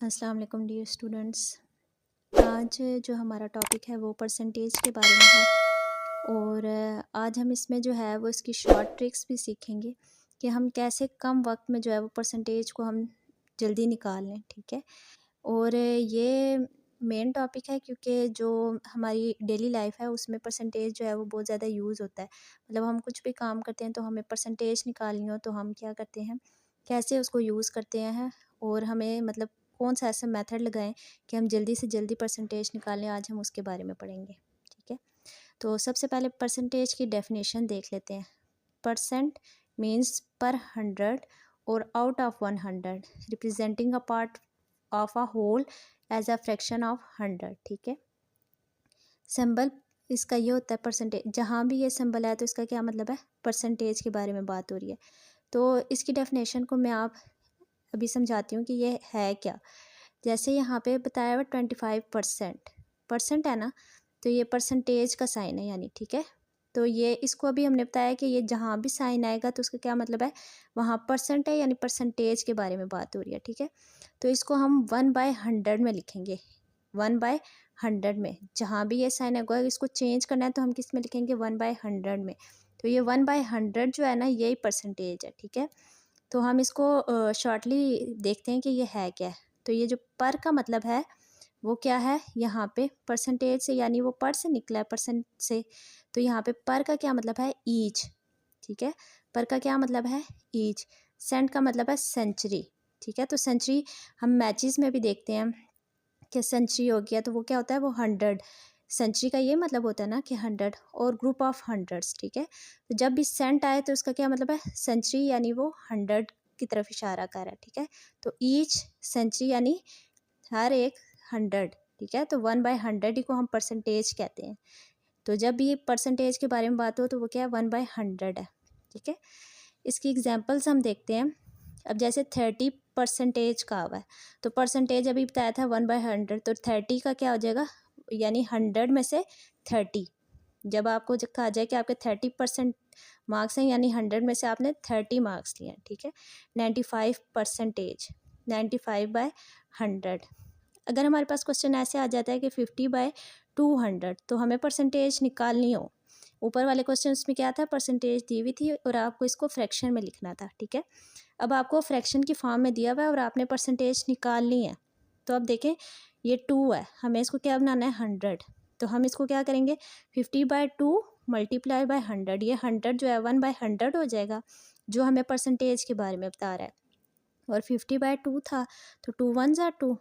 अस्सलाम वालेकुम dear students. आज जो हमारा टॉपिक है वो परसेंटेज के बारे में है और आज हम इसमें जो है वो इसकी शॉर्ट ट्रिक्स भी सीखेंगे कि हम कैसे कम वक्त में जो है वो परसेंटेज को हम जल्दी निकाल लें। ठीक है। और ये मेन टॉपिक है क्योंकि जो हमारी डेली लाइफ है उसमें परसेंटेज जो है वो बहुत ज़्यादा यूज़ होता है। मतलब हम कुछ भी काम करते हैं तो हमें परसेंटेज निकालनी हो तो हम क्या करते हैं, कैसे उसको यूज़ करते हैं और हमें मतलब कौन सा ऐसा मेथड लगाएं कि हम जल्दी से जल्दी परसेंटेज निकालें। आज हम उसके बारे में पढ़ेंगे। ठीक है। तो सबसे पहले परसेंटेज की डेफिनेशन देख लेते हैं। परसेंट मीन्स पर हंड्रेड और out of 100, representing a part of a whole as a fraction of 100। ठीक है। सिंबल इसका ये होता है परसेंटेज, जहाँ भी ये सिंबल है तो इसका क्या मतलब है, परसेंटेज के बारे में बात हो रही है। तो इसकी डेफिनेशन को मैं आप अभी समझाती हूँ कि ये है क्या। जैसे यहाँ पे बताया हुआ 25% परसेंट है ना, तो ये परसेंटेज का साइन है यानी। ठीक है। तो ये इसको अभी हमने बताया कि ये जहाँ भी साइन आएगा तो उसका क्या मतलब है, वहाँ परसेंट है यानी परसेंटेज के बारे में बात हो रही है। ठीक है। तो इसको हम 1/100 में लिखेंगे। 1/100 में जहाँ भी ये साइन आएगा, इसको चेंज करना है तो हम किस में लिखेंगे, 1/100 में। तो ये 1/100 जो है ना, यही परसेंटेज है। ठीक है। तो हम इसको शॉर्टली देखते हैं कि ये है क्या है। तो ये जो पर का मतलब है वो क्या है, यहाँ पे परसेंटेज से यानी वो पर से निकला है, परसेंट से। तो यहाँ पे पर का क्या मतलब है, ईच। ठीक है। पर का क्या मतलब है, ईच। सेंट का मतलब है सेंचुरी। ठीक है। तो सेंचुरी हम मैचेस में भी देखते हैं कि सेंचुरी हो गया तो वो क्या होता है, वो 100। सेंचुरी का ये मतलब होता है ना कि 100 और ग्रुप ऑफ हंड्रेड्स। ठीक है। तो जब भी सेंट आए तो उसका क्या मतलब है, सेंचुरी यानी वो 100 की तरफ इशारा कर रहा है। ठीक है। तो ईच सेंचुरी यानी हर एक 100। ठीक है। तो 1/100 ही को हम परसेंटेज कहते हैं। तो जब भी परसेंटेज के बारे में बात हो तो वो क्या है, 1/100 है। ठीक है। इसकी एग्जांपल्स हम देखते हैं। अब जैसे 30% का हुआ है, तो परसेंटेज अभी बताया था 1/100, तो 30 का क्या हो जाएगा, यानी 100 में से 30। जब आपको कहा जाए कि आपके 30% मार्क्स हैं यानी 100 में से आपने 30 मार्क्स लिए हैं। ठीक है। 95%, 95/100। अगर हमारे पास क्वेश्चन ऐसे आ जाता है कि 50/200, तो हमें परसेंटेज निकालनी हो। ऊपर वाले क्वेश्चन में क्या था, परसेंटेज दी हुई थी और आपको इसको फ्रैक्शन में लिखना था। ठीक है। अब आपको फ्रैक्शन की फॉर्म में दिया हुआ है और आपने परसेंटेज निकालनी है। तो अब देखें, ये 2 है, हमें इसको क्या बनाना है, 100। तो हम इसको क्या करेंगे, 50/2 मल्टीप्लाई बाय 100। ये 100 जो है 1/100 हो जाएगा, जो हमें परसेंटेज के बारे में बता रहा है। और 50/2 था तो 2 1 ज़ा 2,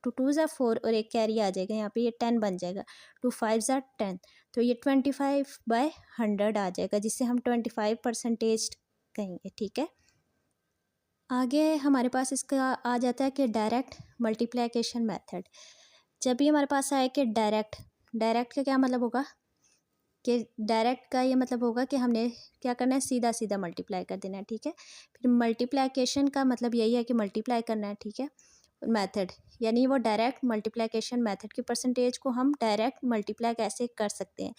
2 2 ज़ा 4 और एक कैरी आ जाएगा यहाँ पे, ये 10 बन जाएगा। 2 5 ज़ा 10, तो ये 25/100 आ जाएगा, जिससे हम 25% कहेंगे। ठीक है। आगे हमारे पास इसका आ जाता है कि डायरेक्ट मल्टीप्लिकेशन मेथड। जब भी हमारे पास आए कि डायरेक्ट, डायरेक्ट का क्या मतलब होगा, कि डायरेक्ट का ये मतलब होगा कि हमने क्या करना है, सीधा सीधा मल्टीप्लाई कर देना है। ठीक है। फिर मल्टीप्लिकेशन का मतलब यही है कि मल्टीप्लाई करना है। ठीक है। मेथड यानी वो डायरेक्ट मल्टीप्लिकेशन मेथड की परसेंटेज को हम डायरेक्ट मल्टीप्लाई कैसे कर सकते हैं।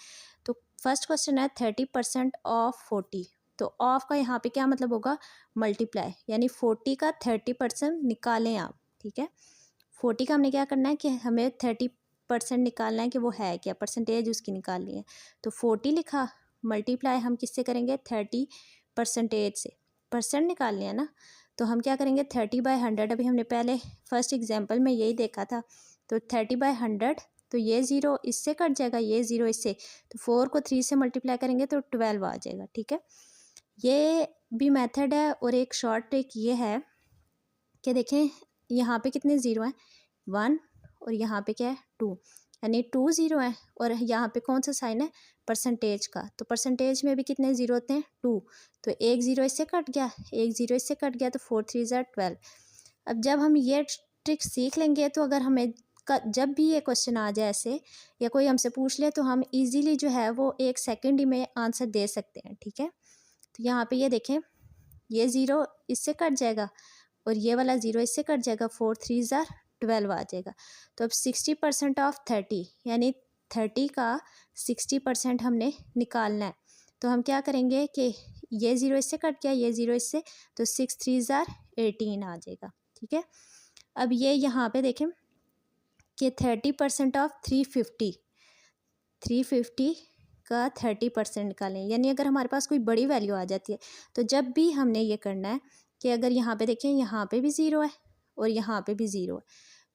तो फर्स्ट क्वेश्चन है 30% ऑफ 40। तो ऑफ का यहाँ पे क्या मतलब होगा, मल्टीप्लाई, यानी 40 का 30% निकालें आप। ठीक है। 40 का हमने क्या करना है कि हमें 30% निकालना है कि वो है क्या, परसेंटेज उसकी निकालनी है। तो 40 लिखा, मल्टीप्लाई हम किससे करेंगे, 30% से, परसेंट निकालने हैं ना। तो हम क्या करेंगे, 30/100। अभी हमने पहले फर्स्ट एग्जांपल में यही देखा था। तो 30/100, तो ये ज़ीरो इससे कट जाएगा, ये ज़ीरो इससे, तो 4 को 3 से मल्टीप्लाई करेंगे तो 12 आ जाएगा। ठीक है। ये भी मेथड है। और एक शॉर्ट ट्रिक ये है कि देखें, यहाँ पे कितने ज़ीरो हैं, 1, और यहाँ पे क्या है, 2, यानी 2 ज़ीरो है। और यहाँ पे कौन सा साइन है, परसेंटेज का। तो परसेंटेज में भी कितने ज़ीरो होते हैं, 2। तो एक ज़ीरो इससे कट गया, एक ज़ीरो इससे कट गया, तो 4 3 ज़ा 12। अब जब हम ये ट्रिक सीख लेंगे तो अगर हमें जब भी ये क्वेश्चन आ जाए ऐसे, या कोई हमसे पूछ ले, तो हम इजीली जो है वो 1 सेकंड ही में आंसर दे सकते हैं। ठीक है। तो यहाँ पे ये देखें, ये ज़ीरो इससे कट जाएगा और ये वाला ज़ीरो इससे कट जाएगा, 4 3 ज़ा 12 आ जाएगा। तो अब 60% ऑफ 30, यानी 30 का 60% हमने निकालना है। तो हम क्या करेंगे कि ये ज़ीरो इससे कट गया, ये ज़ीरो इससे, तो 6 3 ज़ा 18 आ जाएगा। ठीक है। अब ये यहाँ पे देखें कि 30% ऑफ 350 का 30% निकालें, यानी अगर हमारे पास कोई बड़ी वैल्यू आ जाती है तो जब भी हमने ये करना है कि अगर यहाँ पे देखें यहाँ पे भी ज़ीरो है और यहाँ पे भी ज़ीरो है,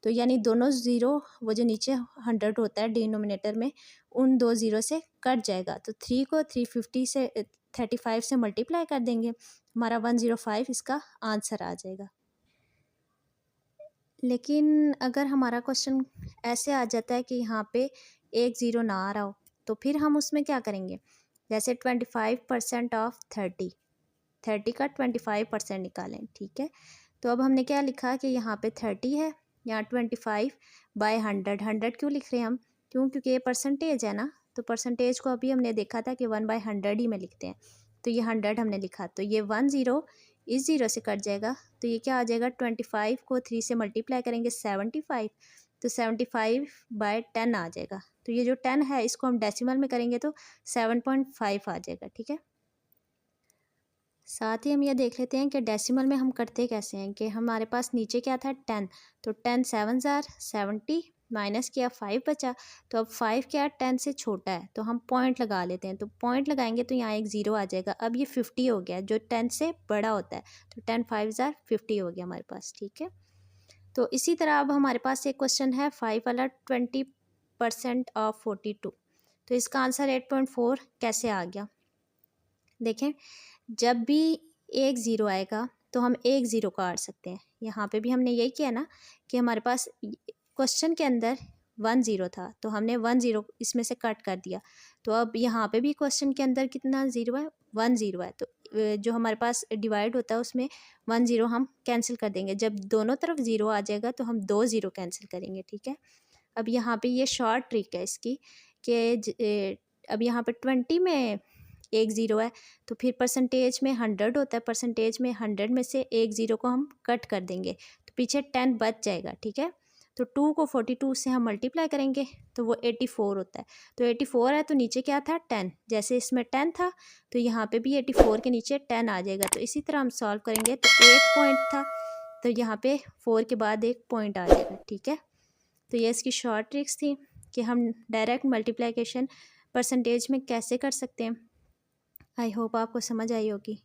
तो यानी दोनों ज़ीरो वो जो नीचे 100 होता है डिनोमिनेटर में, उन दो ज़ीरो से कट जाएगा। तो 3 को 350 से 35 से मल्टीप्लाई कर देंगे, हमारा 105 इसका आंसर आ जाएगा। लेकिन अगर हमारा क्वेश्चन ऐसे आ जाता है कि यहाँ पे एक ज़ीरो ना आ रहा हो, तो फिर हम उसमें क्या करेंगे, जैसे 25% ऑफ 30 का 25% निकालें, ठीक है। तो अब हमने क्या लिखा कि यहाँ पे 30 है, यहाँ 25/100, 100 क्यों लिख रहे हैं हम, क्योंकि ये परसेंटेज है ना, तो परसेंटेज को अभी हमने देखा था कि 1/100 ही में लिखते हैं, तो ये 100 हमने लिखा, तो ये 1 ज़ीरो इस ज़ीरो से कट जाएगा, तो ये क्या आ जाएगा, 25 को 3 से मल्टीप्लाई करेंगे 75, तो 75/10 आ जाएगा। तो ये जो 10 है इसको हम डेसिमल में करेंगे तो 7.5 आ जाएगा, ठीक है। साथ ही हम ये देख लेते हैं कि डेसिमल में हम करते कैसे हैं, कि हमारे पास नीचे क्या था 10, तो 10 7 ज़ार 70 माइनस किया 5 बचा, तो अब 5 क्या 10 से छोटा है, तो हम पॉइंट लगा लेते हैं, तो पॉइंट लगाएंगे तो यहाँ एक ज़ीरो आ जाएगा। अब ये 50 हो गया जो 10 से बड़ा होता है, तो 10 5 ज़ार 50 हो गया हमारे पास, ठीक है। तो इसी तरह अब हमारे पास एक क्वेश्चन है 5 वाला 20% ऑफ 42, तो इसका आंसर 8.4 कैसे आ गया। देखें, जब भी एक ज़ीरो आएगा तो हम एक ज़ीरो काट सकते हैं। यहाँ पे भी हमने यही किया ना कि हमारे पास क्वेश्चन के अंदर 1 ज़ीरो था, तो हमने 1 ज़ीरो इसमें से कट कर दिया। तो अब यहाँ पे भी क्वेश्चन के अंदर कितना ज़ीरो है, 1 ज़ीरो है, तो जो हमारे पास डिवाइड होता है उसमें 1 ज़ीरो हम कैंसिल कर देंगे। जब दोनों तरफ ज़ीरो आ जाएगा तो हम 2 ज़ीरो कैंसिल करेंगे, ठीक है। अब यहाँ पे ये शॉर्ट ट्रिक है इसकी कि अब यहाँ पे 20 में एक ज़ीरो है, तो फिर परसेंटेज में 100 होता है, परसेंटेज में 100 में से एक ज़ीरो को हम कट कर देंगे, तो पीछे 10 बच जाएगा, ठीक है। तो 2 को 42 से हम मल्टीप्लाई करेंगे तो वो 84 होता है, तो 84 है तो नीचे क्या था 10, जैसे इसमें 10 था तो यहाँ पे भी 84 के नीचे 10 आ जाएगा। तो इसी तरह हम सॉल्व करेंगे, तो एक पॉइंट था तो यहाँ पे 4 के बाद एक पॉइंट आ जाएगा, ठीक है। तो ये इसकी शॉर्ट ट्रिक्स थी कि हम डायरेक्ट मल्टीप्लिकेशन परसेंटेज में कैसे कर सकते हैं। आई होप आपको समझ आई होगी।